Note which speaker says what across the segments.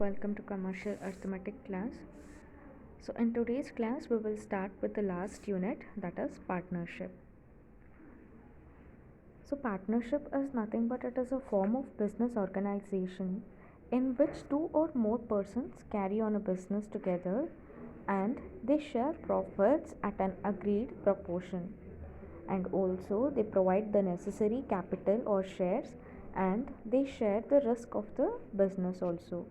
Speaker 1: welcome to Commercial Arithmetic class. So in today's class we will start with the last unit, that is partnership. So partnership is nothing but it is a form of business organization in which two or more persons carry on a business together and they share profits at an agreed proportion, and also they provide the necessary capital or shares and they share the risk of the business also.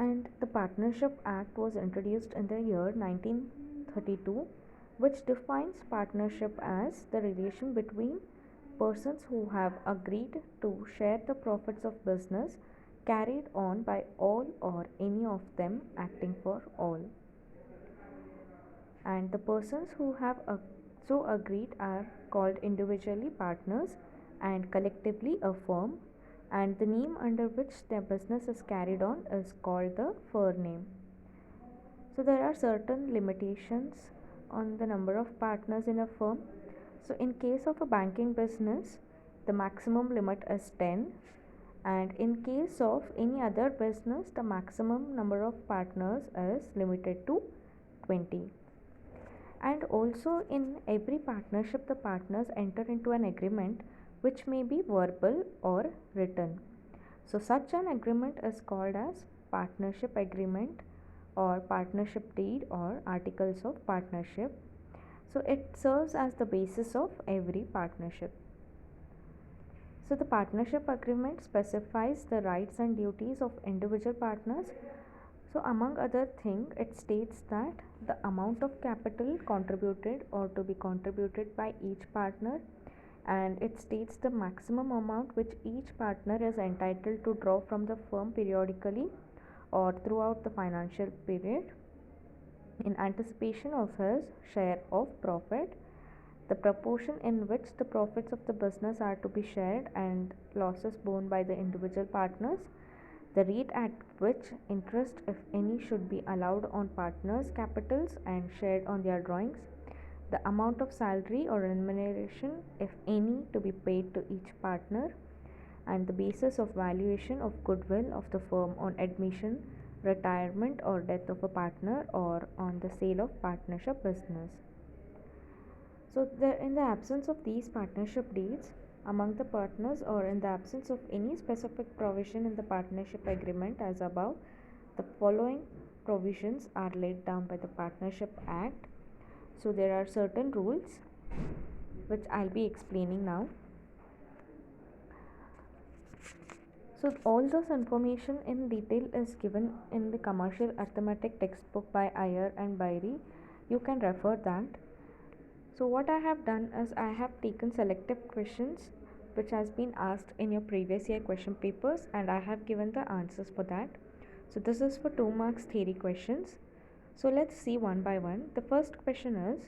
Speaker 1: And the Partnership Act was introduced in the year 1932, which defines partnership as the relation between persons who have agreed to share the profits of business carried on by all or any of them acting for all. And the persons who have so agreed are called individually partners and collectively a firm, and the name under which their business is carried on is called the firm. So there are certain limitations on the number of partners in a firm. So in case of a banking business, the maximum limit is 10, and in case of any other business, the maximum number of partners is limited to 20. And also in every partnership, the partners enter into an agreement which may be verbal or written. So such an agreement is called as partnership agreement or partnership deed or articles of partnership. So it serves as the basis of every partnership. So the partnership agreement specifies the rights and duties of individual partners. So among other things, it states that the amount of capital contributed or to be contributed by each partner, and it states the maximum amount which each partner is entitled to draw from the firm periodically or throughout the financial period in anticipation of his share of profit, the proportion in which the profits of the business are to be shared and losses borne by the individual partners, the rate at which interest, if any, should be allowed on partners' capitals and shared on their drawings, the amount of salary or remuneration, if any, to be paid to each partner, and the basis of valuation of goodwill of the firm on admission, retirement, or death of a partner or on the sale of partnership business. So, in the absence of these partnership deeds among the partners, or in the absence of any specific provision in the partnership agreement as above, the following provisions are laid down by the Partnership Act. So, there are certain rules which I'll be explaining now. So, all this information in detail is given in the Commercial Arithmetic textbook by Iyer and Bairi. You can refer that. So what I have done is I have taken selective questions which has been asked in your previous year question papers, and I have given the answers for that. So this is for 2 marks theory questions. So let's see one by one. The first question is,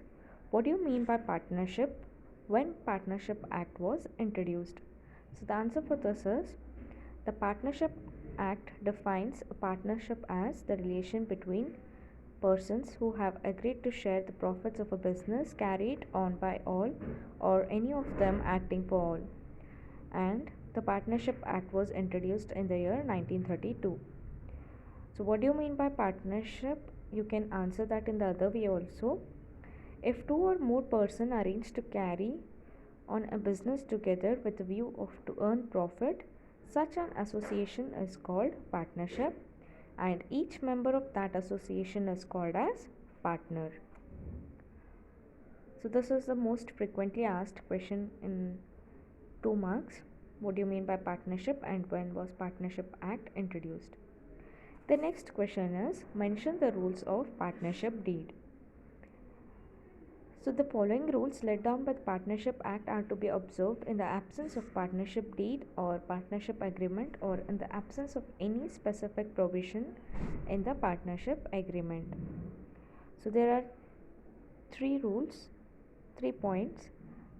Speaker 1: what do you mean by partnership? When Partnership Act was introduced? So the answer for this is, the Partnership Act defines a partnership as the relation between persons who have agreed to share the profits of a business carried on by all or any of them acting for all. And the Partnership Act was introduced in the year 1932. So what do you mean by partnership? You can answer that in the other way also. If two or more persons arrange to carry on a business together with a view of to earn profit, such an association is called partnership, and each member of that association is called as partner. So this is the most frequently asked question in 2 marks. What do you mean by partnership and when was Partnership Act introduced? The next question is, mention the rules of partnership deed. So the following rules laid down by the Partnership Act are to be observed in the absence of partnership deed or partnership agreement, or in the absence of any specific provision in the partnership agreement. So there are 3 rules, 3 points.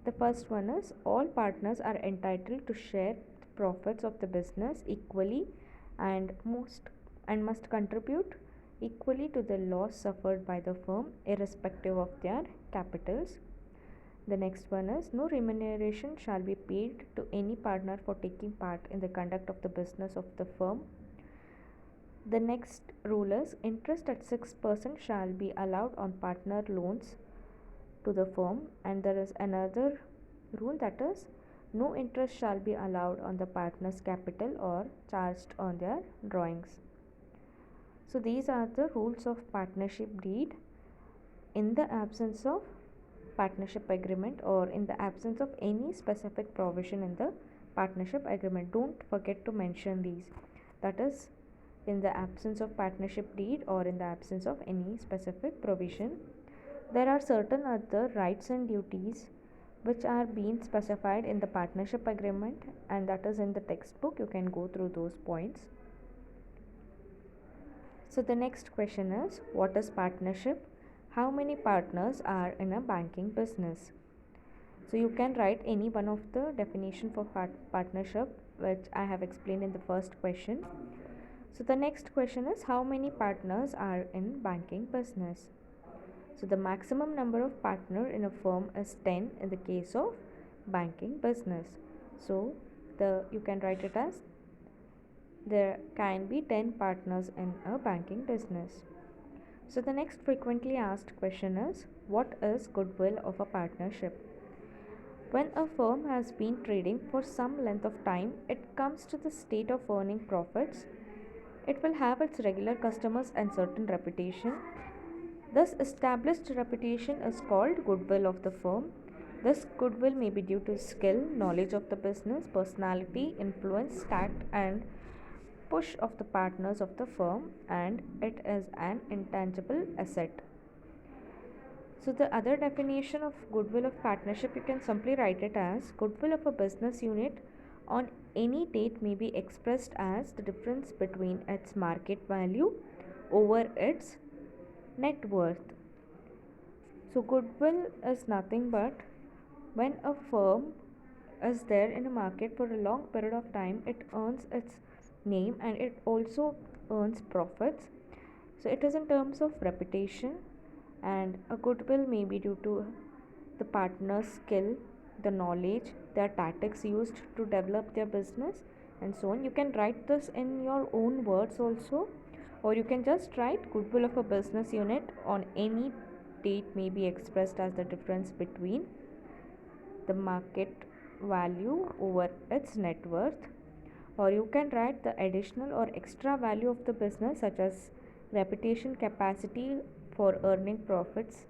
Speaker 1: The first one is, all partners are entitled to share the profits of the business equally and must contribute equally to the loss suffered by the firm irrespective of their capitals. The next one is no remuneration shall be paid to any partner for taking part in the conduct of the business of the firm. The next rule is interest at 6% shall be allowed on partner loans to the firm, and there is another rule that is no interest shall be allowed on the partner's capital or charged on their drawings. So these are the rules of partnership deed in the absence of partnership agreement or in the absence of any specific provision in the partnership agreement. Don't forget to mention these. That is in the absence of partnership deed or in the absence of any specific provision. There are certain other rights and duties which are being specified in the partnership agreement, and that is in the textbook. You can go through those points. So the next question is, what is partnership? How many partners are in a banking business? So you can write any one of the definition for partnership which I have explained in the first question. So the next question is, how many partners are in banking business? So the maximum number of partner in a firm is 10 in the case of banking business. So you can write it as there can be 10 partners in a banking business. So the next frequently asked question is, what is goodwill of a partnership? When a firm has been trading for some length of time, it comes to the state of earning profits. It will have its regular customers and certain reputation. Thus established reputation is called goodwill of the firm. This goodwill may be due to skill, knowledge of the business, personality, influence, tact, and push of the partners of the firm, and it is an intangible asset. So the other definition of goodwill of partnership, you can simply write it as goodwill of a business unit on any date may be expressed as the difference between its market value over its net worth. So goodwill is nothing but when a firm is there in a market for a long period of time, it earns its name and it also earns profits. So it is in terms of reputation, and a goodwill may be due to the partner's skill, the knowledge, their tactics used to develop their business, and so on. You can write this in your own words also, or you can just write goodwill of a business unit on any date may be expressed as the difference between the market value over its net worth, or you can write the additional or extra value of the business such as reputation, capacity for earning profits,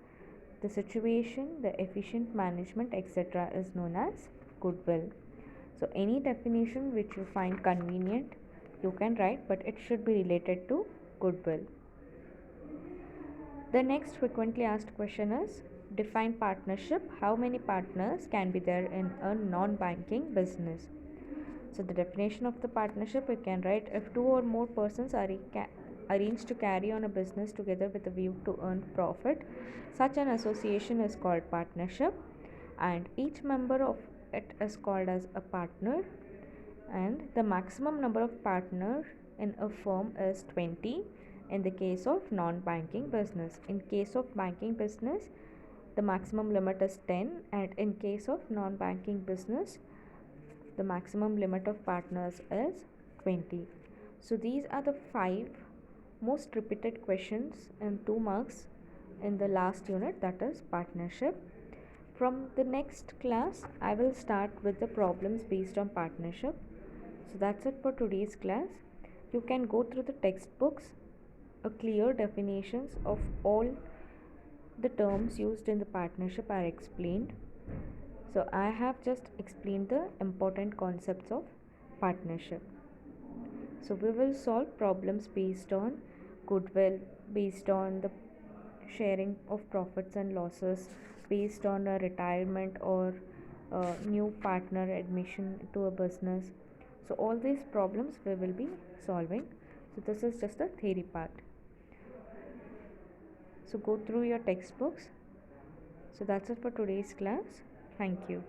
Speaker 1: the situation, the efficient management, etc. is known as goodwill. So any definition which you find convenient you can write, but it should be related to goodwill. The next frequently asked question is, define partnership. How many partners can be there in a non-banking business? So the definition of the partnership, we can write, if two or more persons are arranged to carry on a business together with a view to earn profit, such an association is called partnership, and each member of it is called as a partner, and the maximum number of partners in a firm is 20 in the case of non-banking business. In case of banking business, the maximum limit is 10, and in case of non-banking business, the maximum limit of partners is 20. So these are the 5 most repeated questions in 2 marks in the last unit, that is partnership. From the next class, I will start with the problems based on partnership. So that's it for today's class. You can go through the textbooks. A clear definitions of all the terms used in the partnership are explained. So I have just explained the important concepts of partnership. So we will solve problems based on goodwill, based on the sharing of profits and losses, based on a retirement or a new partner admission to a business. So all these problems we will be solving. So this is just the theory part. So go through your textbooks. So that's it for today's class. Thank you.